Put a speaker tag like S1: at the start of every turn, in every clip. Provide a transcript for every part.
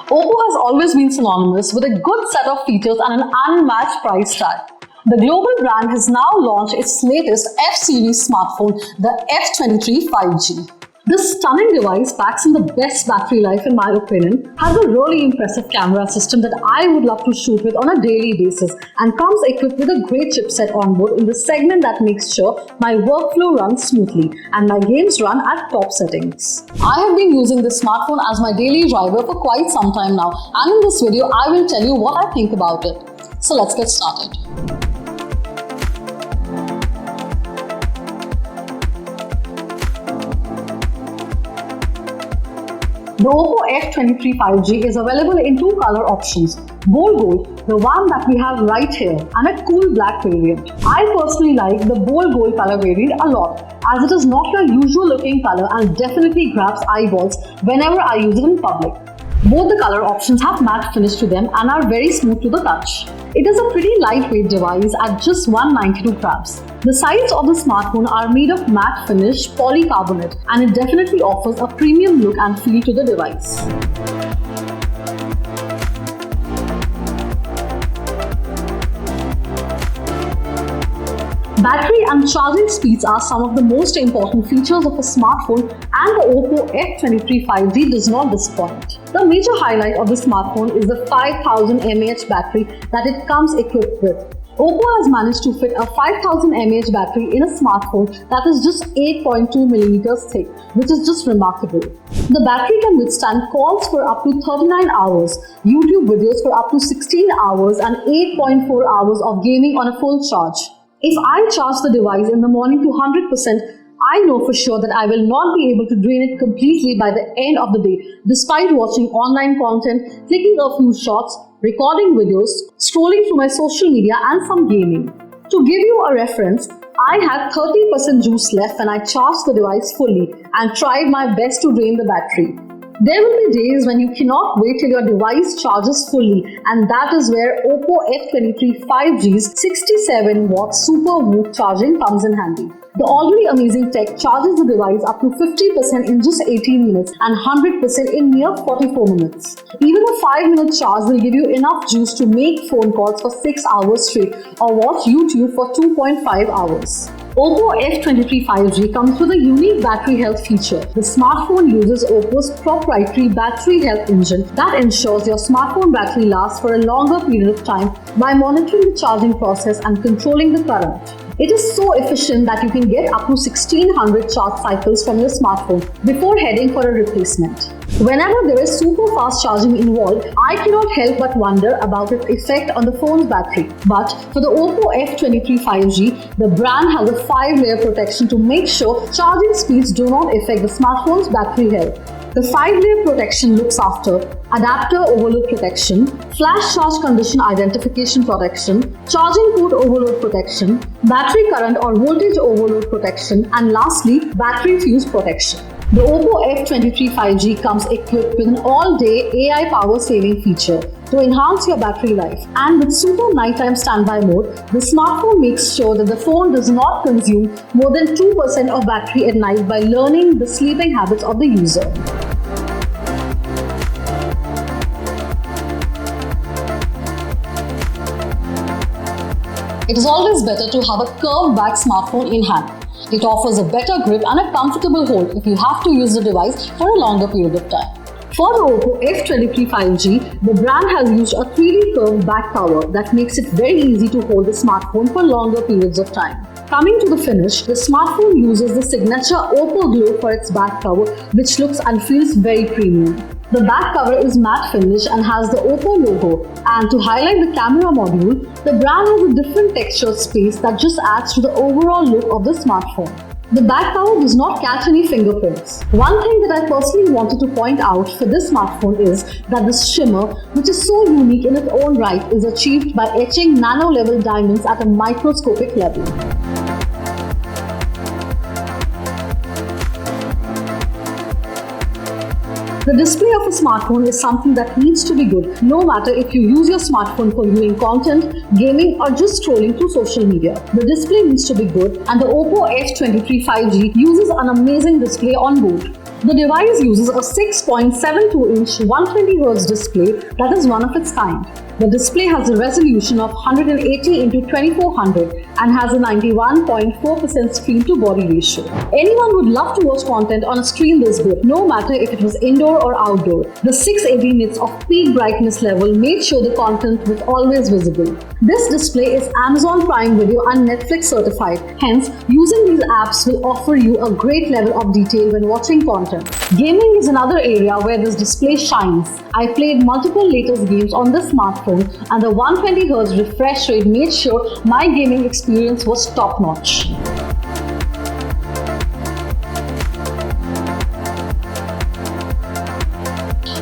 S1: OPPO has always been synonymous with a good set of features and an unmatched price tag. The global brand has now launched its latest F series smartphone, the F23 5G. This stunning device packs in the best battery life in my opinion, has a really impressive camera system that I would love to shoot with on a daily basis, and comes equipped with a great chipset on board in the segment that makes sure my workflow runs smoothly and my games run at top settings. I have been using this smartphone as my daily driver for quite some time now, and in this video I will tell you what I think about it. So let's get started. The OPPO F23 5G is available in two color options, bold gold, the one that we have right here, and a cool black variant. I personally like the bold gold color variant a lot, as it is not your usual looking color and definitely grabs eyeballs whenever I use it in public. Both the color options have matte finish to them and are very smooth to the touch. It is a pretty lightweight device at just 192 grams. The sides of the smartphone are made of matte finish polycarbonate, and it definitely offers a premium look and feel to the device. Battery and charging speeds are some of the most important features of a smartphone, and the OPPO F23 5G does not disappoint. The major highlight of the smartphone is the 5000 mAh battery that it comes equipped with. OPPO has managed to fit a 5000 mAh battery in a smartphone that is just 8.2mm thick, which is just remarkable. The battery can withstand calls for up to 39 hours, YouTube videos for up to 16 hours, and 8.4 hours of gaming on a full charge. If I charge the device in the morning to 100%, I know for sure that I will not be able to drain it completely by the end of the day, despite watching online content, clicking a few shots, recording videos, scrolling through my social media, and some gaming. To give you a reference, I had 30% juice left when I charged the device fully and tried my best to drain the battery. There will be days when you cannot wait till your device charges fully, and that is where OPPO F23 5G's 67-watt SUPERVOOCTM charging comes in handy. The already amazing tech charges the device up to 50% in just 18 minutes and 100% in mere 44 minutes. Even a 5-minute charge will give you enough juice to make phone calls for 6 hours straight or watch YouTube for 2.5 hours. OPPO F23 5G comes with a unique battery health feature. The smartphone uses OPPO's proprietary battery health engine that ensures your smartphone battery lasts for a longer period of time by monitoring the charging process and controlling the current. It is so efficient that you can get up to 1600 charge cycles from your smartphone before heading for a replacement. Whenever there is super fast charging involved, I cannot help but wonder about its effect on the phone's battery. But for the OPPO F23 5G, the brand has a 5-layer protection to make sure charging speeds do not affect the smartphone's battery health. The 5-layer protection looks after adapter overload protection, flash charge condition identification protection, charging port overload protection, battery current or voltage overload protection, and lastly, battery fuse protection. The OPPO F23 5G comes equipped with an all-day AI power saving feature to enhance your battery life, and with super nighttime standby mode, the smartphone makes sure that the phone does not consume more than 2% of battery at night by learning the sleeping habits of the user. It is always better to have a curved back smartphone in hand. It offers a better grip and a comfortable hold if you have to use the device for a longer period of time. For the OPPO F23 5G, the brand has used a 3D curved back cover that makes it very easy to hold the smartphone for longer periods of time. Coming to the finish, the smartphone uses the signature OPPO Glow for its back cover, which looks and feels very premium. The back cover is matte finish and has the OPPO logo, and to highlight the camera module, the brand has a different textured space that just adds to the overall look of the smartphone. The back cover does not catch any fingerprints. One thing that I personally wanted to point out for this smartphone is that the shimmer, which is so unique in its own right, is achieved by etching nano-level diamonds at a microscopic level. The display of a smartphone is something that needs to be good, no matter if you use your smartphone for viewing content, gaming, or just scrolling through social media. The display needs to be good, and the OPPO F23 5G uses an amazing display on board. The device uses a 6.72-inch 120Hz display that is one of its kind. The display has a resolution of 180x2400 and has a 91.4% screen-to-body ratio. Anyone would love to watch content on a screen this good, no matter if it was indoor or outdoor. The 680 nits of peak brightness level made sure the content was always visible. This display is Amazon Prime Video and Netflix certified. Hence, using these apps will offer you a great level of detail when watching content. Gaming is another area where this display shines. I played multiple latest games on this smartphone, and the 120Hz refresh rate made sure my gaming experience was top-notch.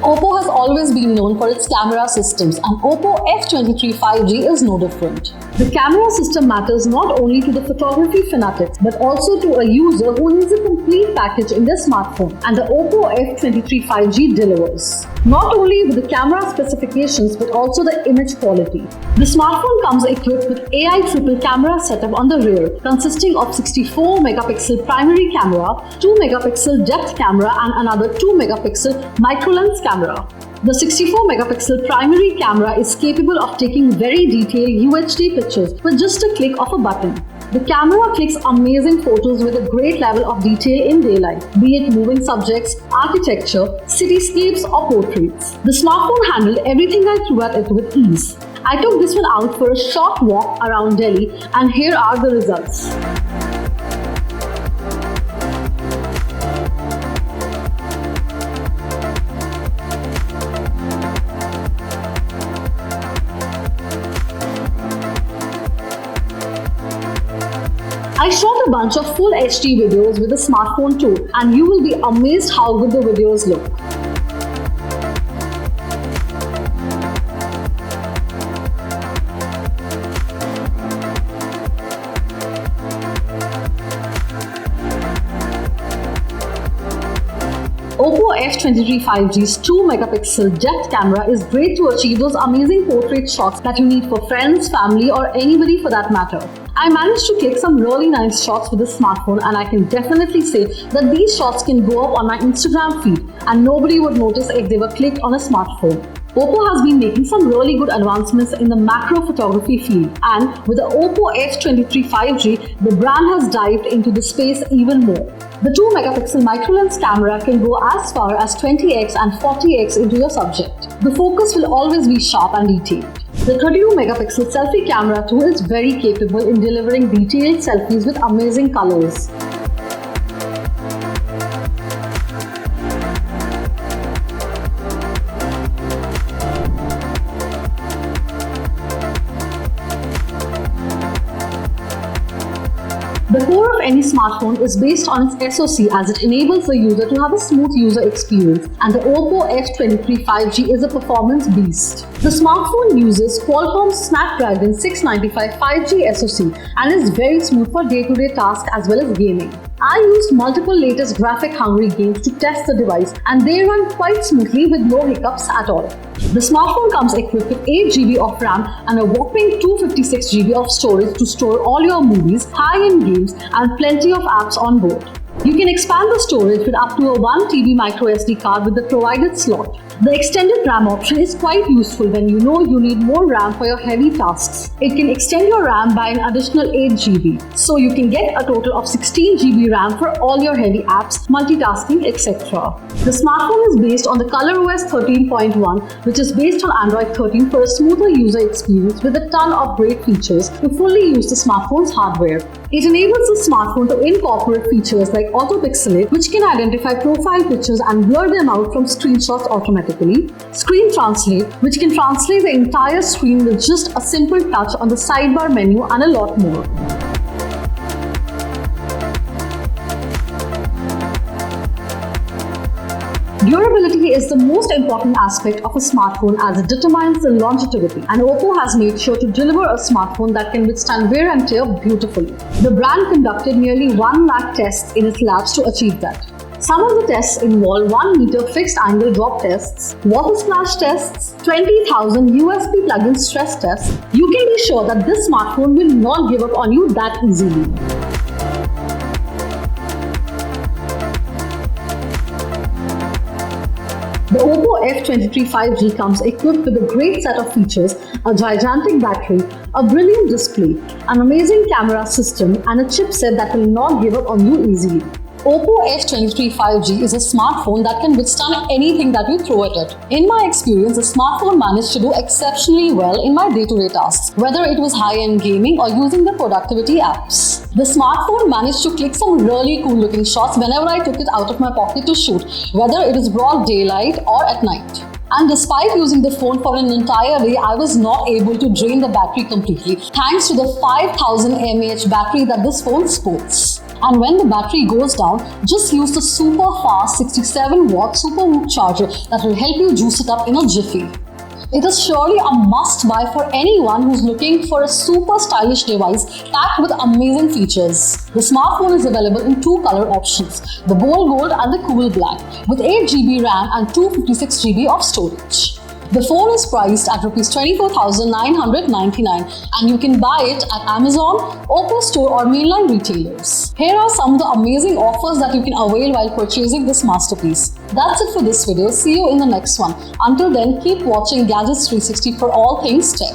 S1: OPPO has always been known for its camera systems, and OPPO F23 5G is no different. The camera system matters not only to the photography fanatics but also to a user who needs a complete package in their smartphone, and the OPPO F23 5G delivers. Not only with the camera specifications but also the image quality. The smartphone comes equipped with AI triple camera setup on the rear, consisting of 64-megapixel primary camera, 2-megapixel depth camera and another 2-megapixel micro-lens camera. The 64-megapixel primary camera is capable of taking very detailed UHD pictures with just a click of a button. The camera clicks amazing photos with a great level of detail in daylight, be it moving subjects, architecture, cityscapes or portraits. The smartphone handled everything I threw at it with ease. I took this one out for a short walk around Delhi, and here are the results. I shot a bunch of full HD videos with the smartphone too, and you will be amazed how good the videos look. OPPO F23 5G's 2-megapixel depth camera is great to achieve those amazing portrait shots that you need for friends, family or anybody for that matter. I managed to click some really nice shots with this smartphone, and I can definitely say that these shots can go up on my Instagram feed and nobody would notice if they were clicked on a smartphone. OPPO has been making some really good advancements in the macro photography field, and with the OPPO F23 5G, the brand has dived into the space even more. The 2-megapixel micro-lens camera can go as far as 20x and 40x into your subject. The focus will always be sharp and detailed. The 32-megapixel selfie camera too is very capable in delivering detailed selfies with amazing colors. The core of any smartphone is based on its SoC, as it enables the user to have a smooth user experience, and the OPPO F23 5G is a performance beast. The smartphone uses Qualcomm's Snapdragon 695 5G SoC and is very smooth for day-to-day tasks as well as gaming. I used multiple latest graphic-hungry games to test the device, and they run quite smoothly with no hiccups at all. The smartphone comes equipped with 8GB of RAM and a whopping 256GB of storage to store all your movies, high-end games, and plenty of apps on board. You can expand the storage with up to a 1TB microSD card with the provided slot. The extended RAM option is quite useful when you know you need more RAM for your heavy tasks. It can extend your RAM by an additional 8GB, so you can get a total of 16GB RAM for all your heavy apps, multitasking, etc. The smartphone is based on the ColorOS 13.1, which is based on Android 13 for a smoother user experience with a ton of great features to fully use the smartphone's hardware. It enables the smartphone to incorporate features like Auto Pixelate, which can identify profile pictures and blur them out from screenshots automatically, Screen Translate, which can translate the entire screen with just a simple touch on the sidebar menu, and a lot more. Durability is the most important aspect of a smartphone, as it determines the longevity, and OPPO has made sure to deliver a smartphone that can withstand wear and tear beautifully. The brand conducted nearly 1 lakh tests in its labs to achieve that. Some of the tests involve 1 meter fixed angle drop tests, water splash tests, 20,000 USB plug-in stress tests. You can be sure that this smartphone will not give up on you that easily. The OPPO F23 5G comes equipped with a great set of features, a gigantic battery, a brilliant display, an amazing camera system, and a chipset that will not give up on you easily. OPPO F23 5G is a smartphone that can withstand anything that you throw at it. In my experience, the smartphone managed to do exceptionally well in my day-to-day tasks, whether it was high-end gaming or using the productivity apps. The smartphone managed to click some really cool-looking shots whenever I took it out of my pocket to shoot, whether it is broad daylight or at night. And despite using the phone for an entire day, I was not able to drain the battery completely, thanks to the 5000 mAh battery that this phone sports. And when the battery goes down, just use the super fast 67-watt SUPERVOOCTM charger that will help you juice it up in a jiffy. It is surely a must-buy for anyone who's looking for a super stylish device packed with amazing features. The smartphone is available in two color options, the bold gold and the cool black, with 8GB RAM and 256GB of storage. The phone is priced at Rs 24,999 and you can buy it at Amazon, OPPO Store or mainline retailers. Here are some of the amazing offers that you can avail while purchasing this masterpiece. That's it for this video. See you in the next one. Until then, keep watching Gadgets 360 for all things tech.